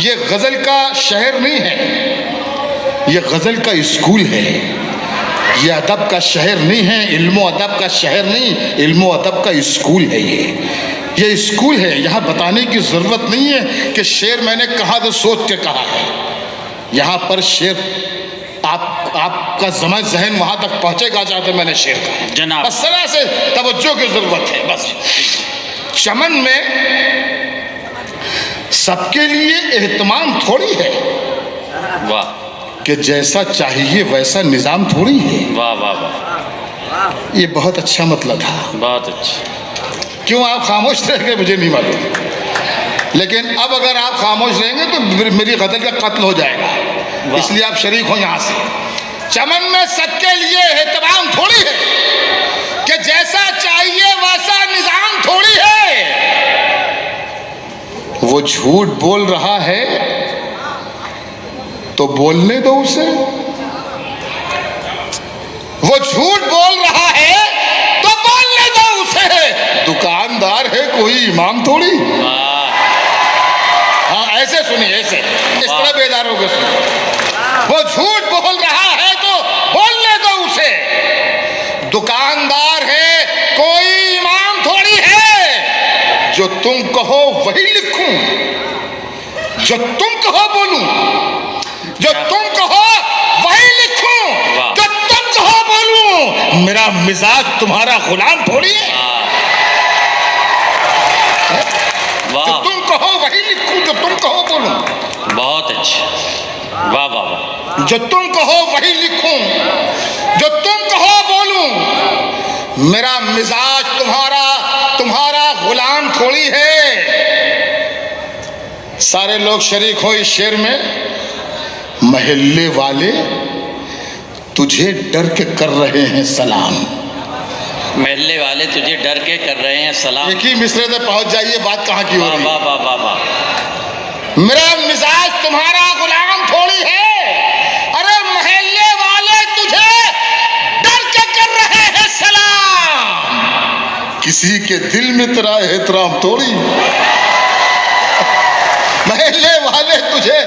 ये गजल का शहर नहीं है, ये गजल का स्कूल है। ये अदब का शहर नहीं है, इल्मो अदब का शहर नहीं, इल्मो अदब का स्कूल है। ये स्कूल है। यहाँ बताने की ज़रूरत नहीं है कि शेर मैंने कहा तो सोच के कहा है। यहाँ पर शेर आपका ज़मा ज़हन वहाँ तक पहुँचेगा जहाँ तक मैंने शेर कहा जनाब। बस जरा से तवज्जो की ज़रूरत है। बस चमन में सबके लिए एहतमाम थोड़ी है, वाह, कि जैसा चाहिए वैसा निज़ाम थोड़ी है। वाह वाह वाह, ये बहुत अच्छा मतलब था। बहुत अच्छा। क्यों आप खामोश रह गए मुझे नहीं मालूम, लेकिन अब अगर आप खामोश रहेंगे तो मेरी गजल का कत्ल हो जाएगा, इसलिए आप शरीक हो यहाँ से। चमन में सबके लिए एहतमाम थोड़ी है, कि जैसा चाहिए वैसा निज़ाम थोड़ी है। वो झूठ बोल रहा है तो बोलने दो उसे। वो झूठ बोल रहा है तो बोलने दो उसे। दुकानदार है कोई इमाम थोड़ी। हाँ ऐसे सुनिए, ऐसे इस तरह बेदार होकर सुनिए। वो झूठ बोल रहा है तो बोलने दो उसे। दुकानदार है कोई इमाम थोड़ी है। जो तुम कहो वही लिखूं, जो तुम कहो बोलूं, जो तुम कहो वही लिखूं, जो तुम कहो बोलूं। मेरा मिजाज तुम्हारा गुलाम थोड़ी है। जो तुम कहो वही लिखूं, जो तुम कहो बोलूं। बहुत अच्छा, वाह वाह वाह। जो तुम कहो वही लिखूं, जो तुम कहो बोलूं। मेरा मिजाज तुम्हारा गुलाम थोड़ी है। सारे लोग शरीक हो इस शेर में। महल्ले वाले तुझे डर के कर रहे हैं सलाम। महल्ले वाले तुझे डर के कर रहे हैं सलाम। एक ही मिसरे से पहुंच जाइए, बात कहाँ की हो रही है। वाह वाह वाह वाह। मेरा मिजाज तुम्हारा गुलाम थोड़ी है। अरे महल्ले वाले तुझे डर के कर रहे हैं सलाम। किसी के दिल में तेरा एहतराम थोड़ी। महल्ले वाले तुझे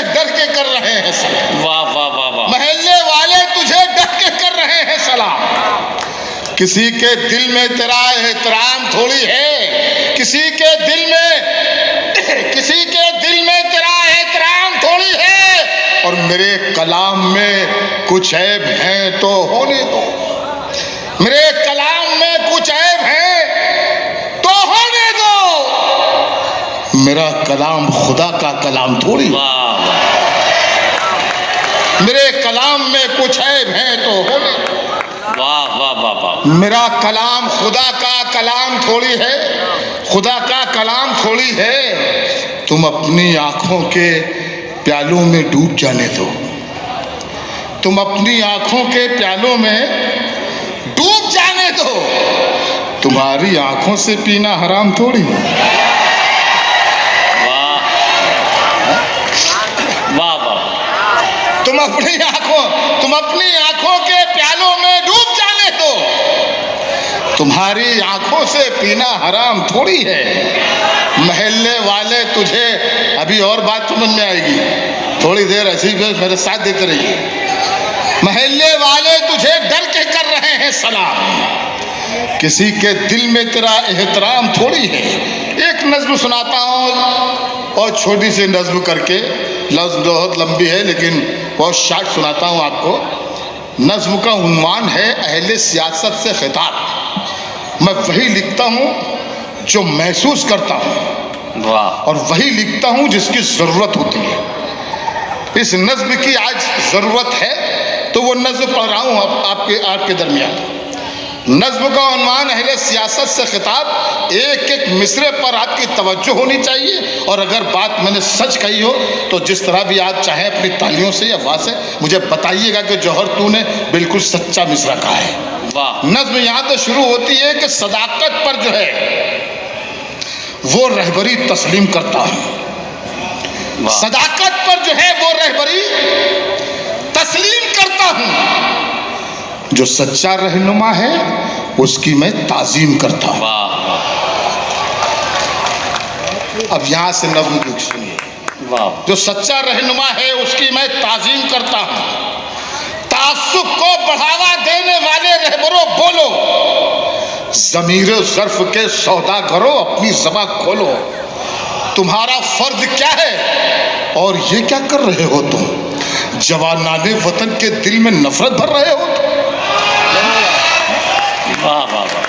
डर के कर रहे हैं सलाम। वाह वाह वाह वाह। महल्ले वाले तुझे डर के कर रहे हैं सलाम। किसी के दिल में तेरा एहतराम थोड़ी है। किसी के दिल में तेरा एहतराम थोड़ी है। और मेरे कलाम में कुछ ऐब हैं तो होने दो। मेरे कलाम में कुछ ऐब हैं तो होने दो। मेरा कलाम खुदा का कलाम थोड़ी। मेरे कलाम में कुछ ऐब हैं तो होने दो। वाह वाह वाह वाह। मेरा कलाम खुदा का कलाम थोड़ी है, खुदा का कलाम थोड़ी है। तुम अपनी आंखों के प्यालों में डूब जाने दो। तुम अपनी आंखों के प्यालों में डूब जाने दो। तुम्हारी आंखों से पीना हराम थोड़ी। वाह वाह वाह। तुम अपनी आंखों के प्यालों में डूब जाने दो। तुम्हारी आंखों से पीना हराम थोड़ी है। महल्ले वाले तुझे, अभी और बात समझ में आएगी, थोड़ी देर ऐसी मेरे साथ देते रहिए। महल्ले वाले तुझे डर के कर रहे हैं सलाम। किसी के दिल में तेरा एहतराम थोड़ी है। एक नज्म सुनाता हूँ और छोटी सी नज्म करके, लफ्ज़ बहुत लंबी है लेकिन बहुत शार्ट सुनाता हूँ आपको। नज्म का उन्वान है अहले सियासत से खिताब। मैं वही लिखता हूँ जो महसूस करता हूँ। वाह। और वही लिखता हूँ जिसकी ज़रूरत होती है। इस नज्म की आज ज़रूरत है तो वो नज्म पढ़ रहा हूँ आपके दरमियान। नज्म का उन्वान अहले सियासत से खिताब। एक एक मिसरे पर आपकी तवज्जो होनी चाहिए। और अगर बात मैंने सच कही हो तो जिस तरह भी आप चाहें अपनी तालियों से या आवाज़ से मुझे बताइएगा कि जौहर तूने बिल्कुल सच्चा मिसरा कहा है। वाह। नज्म यहाँ तो शुरू होती है कि सदाकत पर जो है वो रहबरी तस्लीम करता हूँ। सदाकत पर जो है वो रहबरी तस्लीम करता हूँ। जो सच्चा रहनुमा है उसकी मैं ताजीम करता हूँ। वाह। अब यहाँ से नज़्म सुनिए। वाह जो सच्चा रहनुमा है उसकी मैं ताजीम करता हूँ। तासुब को बढ़ावा देने वाले रहबरों बोलो, ज़मीर ज़र्फ के सौदागरों अपनी ज़बान खोलो। तुम्हारा फर्ज क्या है और ये क्या कर रहे हो तुम? जवानाने वतन के दिल में नफरत भर रहे हो तुम। वाह वाह वाह,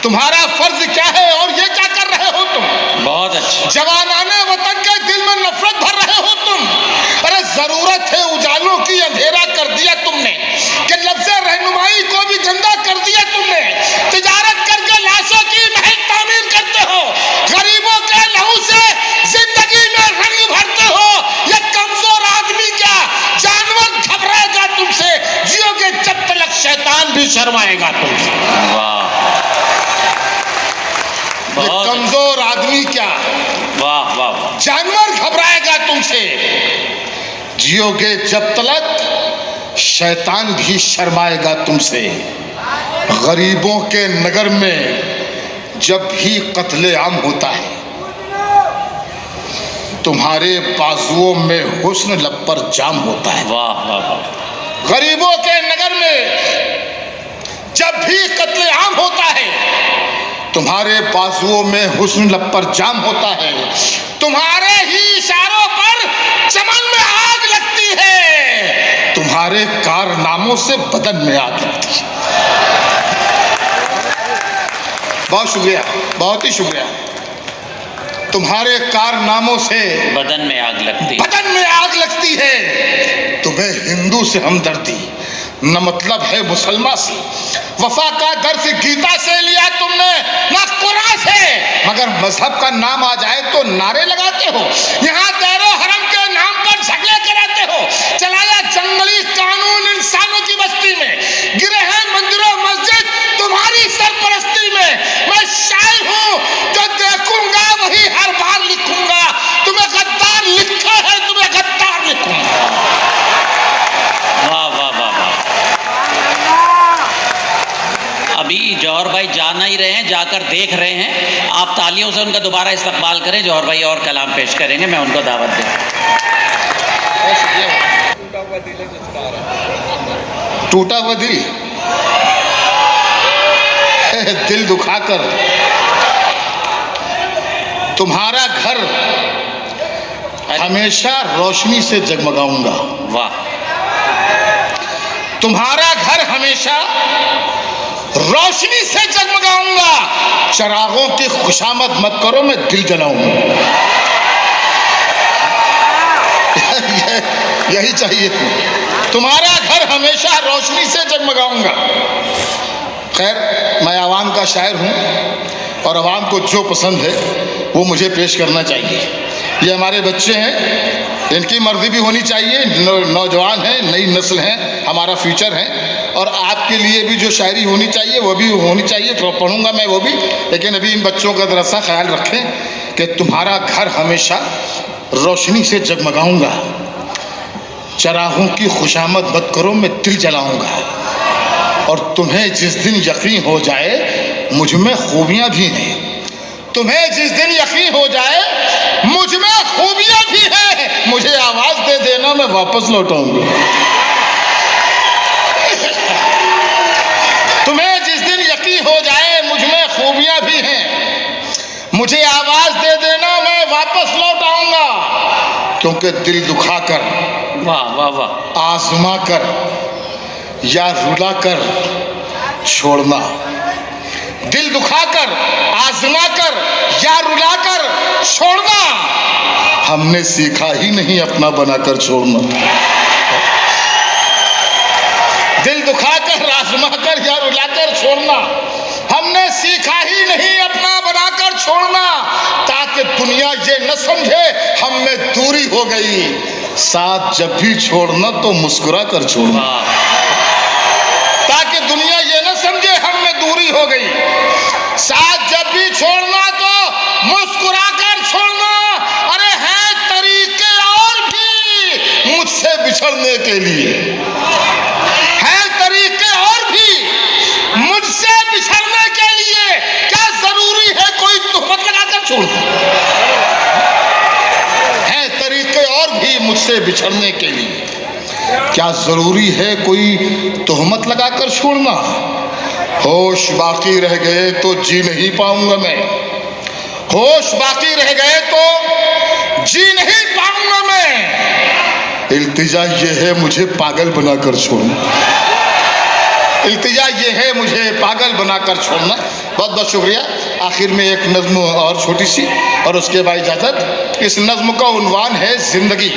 तुम्हारा फर्ज क्या है और ये क्या कर रहे हो तुम? बहुत अच्छा। जवानाने वतन के दिल में नफरत भर रहे हो तुम। अरे जरूरत है उजालों की, अंधेरा कर दिया तुमने, कि लफ्ज़े रहनुमाई को भी गंदा कर दिया तुमने। तिजारत करके लाशों की महल तामीर करते हो, गरीबों के लहू से जिंदगी में रंग भरते हो। ये कमजोर आदमी क्या जानवर घबराएगा तुमसे, जियोगे जब तक शैतान भी शर्माएगा तुमसे। वाह, ये कमजोर आदमी क्या वाह वाह वाह, जानवर घबराएगा तुमसे, जियोगे जब तक शैतान भी शर्माएगा तुमसे। गरीबों के नगर में जब भी कत्ले आम होता है, तुम्हारे बाजुओं में हुस्न लब पर जाम होता है। वाह वाह वाह, गरीबों के नगर में जब भी कत्ले आम होता है, तुम्हारे बाजुओं में हुस्न लब पर जाम होता है। तुम्हारे ही इशारों पर चमन में आग लगती है, तुम्हारे कारनामों से बदन में आग लगती है। बहुत शुक्रिया, बहुत ही शुक्रिया। तुम्हारे कारनामों से बदन में आग लगती, बदन में आग लगती है। तुम्हें हिंदू से हमदर्दी न मतलब है मुसलमान से। वफा का दर्स गीता से लिया तुमने ना कुरान से, मगर मजहब का नाम आ जाए तो नारे लगाते हो। यहाँ दैरो हरम के नाम पर झगड़े कराते हो। चलाया जंगली कानून इंसानों की बस्ती में, गिरे हैं मंदिरों मस्जिद तुम्हारी सरपरस्ती में। मैं शायर हूँ जो देखूंगा वही हर बार लिखूंगा। तुम्हें गद्दार लिखा है, तुम्हें गद्दार लिखूंगा। वाह वाह वाह वाह। अभी जौहर भाई जाना ही रहे हैं, जाकर देख रहे हैं। आप तालियों से उनका दोबारा इस्तकबाल करें। जौहर भाई और कलाम पेश करेंगे, मैं उनको दावत दूँ। टूटा हुआ दिल, दिल दुखाकर तुम्हारा घर हमेशा रोशनी से जगमगाऊंगा। वाह, तुम्हारा घर हमेशा रोशनी से जगमगाऊंगा। चरागों की खुशामद मत करो, मैं दिल जलाऊंगा। यही चाहिए था। तुम्हारा घर हमेशा रोशनी से जगमगाऊंगा। खैर, मैं आवाम का शायर हूँ और आवाम को जो पसंद है वो मुझे पेश करना चाहिए। ये हमारे बच्चे हैं, इनकी मर्जी भी होनी चाहिए। नौजवान हैं, नई नस्ल हैं, हमारा फ्यूचर है। और आपके लिए भी जो शायरी होनी चाहिए वो भी होनी चाहिए। तो पढ़ूंगा मैं वो भी, लेकिन अभी इन बच्चों का ज़रा सा ख्याल रखें कि तुम्हारा घर हमेशा रोशनी से जगमगाऊंगा। चरागों की खुशामद मत करो, मैं दिल जलाऊंगा। और तुम्हें जिस दिन यकीन हो जाए मुझ में खूबियाँ भी हैं, तुम्हें जिस दिन यकीन हो जाए मुझ में खूबियाँ भी हैं, मुझे आवाज़ दे देना, मैं वापस लौटाऊंगा। तुम्हें जिस दिन यकीन हो जाए मुझ में खूबियाँ भी हैं, मुझे आवाज़ दे देना, मैं वापस लौट आऊंगा। क्योंकि दिल दुखाकर, वाह वाह वाह, आजमा कर या रुला कर छोड़ना, दिल दुखाकर आजमा कर या रुला कर छोड़ना, हमने सीखा ही नहीं अपना बनाकर छोड़ना। दिल दुखाकर आजमा कर या रुला कर छोड़ना, हमने सीखा ही नहीं अपना बनाकर छोड़ना, ताकि दुनिया ये न समझे हम में दूरी हो गई। साथ जब भी छोड़ना तो मुस्कुरा कर छोड़ना, ताकि दुनिया ये न समझे हम में दूरी हो गई। साथ जब भी छोड़ना तो मुस्कुरा कर छोड़ना। अरे हैं तरीके और भी मुझसे बिछड़ने के लिए, हैं तरीके और भी मुझसे बिछड़ने के लिए। क्या जरूरी है कोई तोहमत लगाकर छोड़ना? हैं तरीके मुझसे बिछड़ने के लिए। क्या ज़रूरी है कोई तोहमत लगाकर छोड़ना? होश बाकी रह गए तो जी नहीं पाऊंगा मैं, होश बाकी रह गए तो जी नहीं पाऊंगा मैं। इल्तिजा ये है मुझे पागल बनाकर छोड़ना, इल्तिजा ये है मुझे पागल बनाकर छोड़ना। बहुत बहुत शुक्रिया। आखिर में एक नज़्म और छोटी सी, और उसके बाद इजाज़त। इस नज़्म का उन्वान है ज़िंदगी।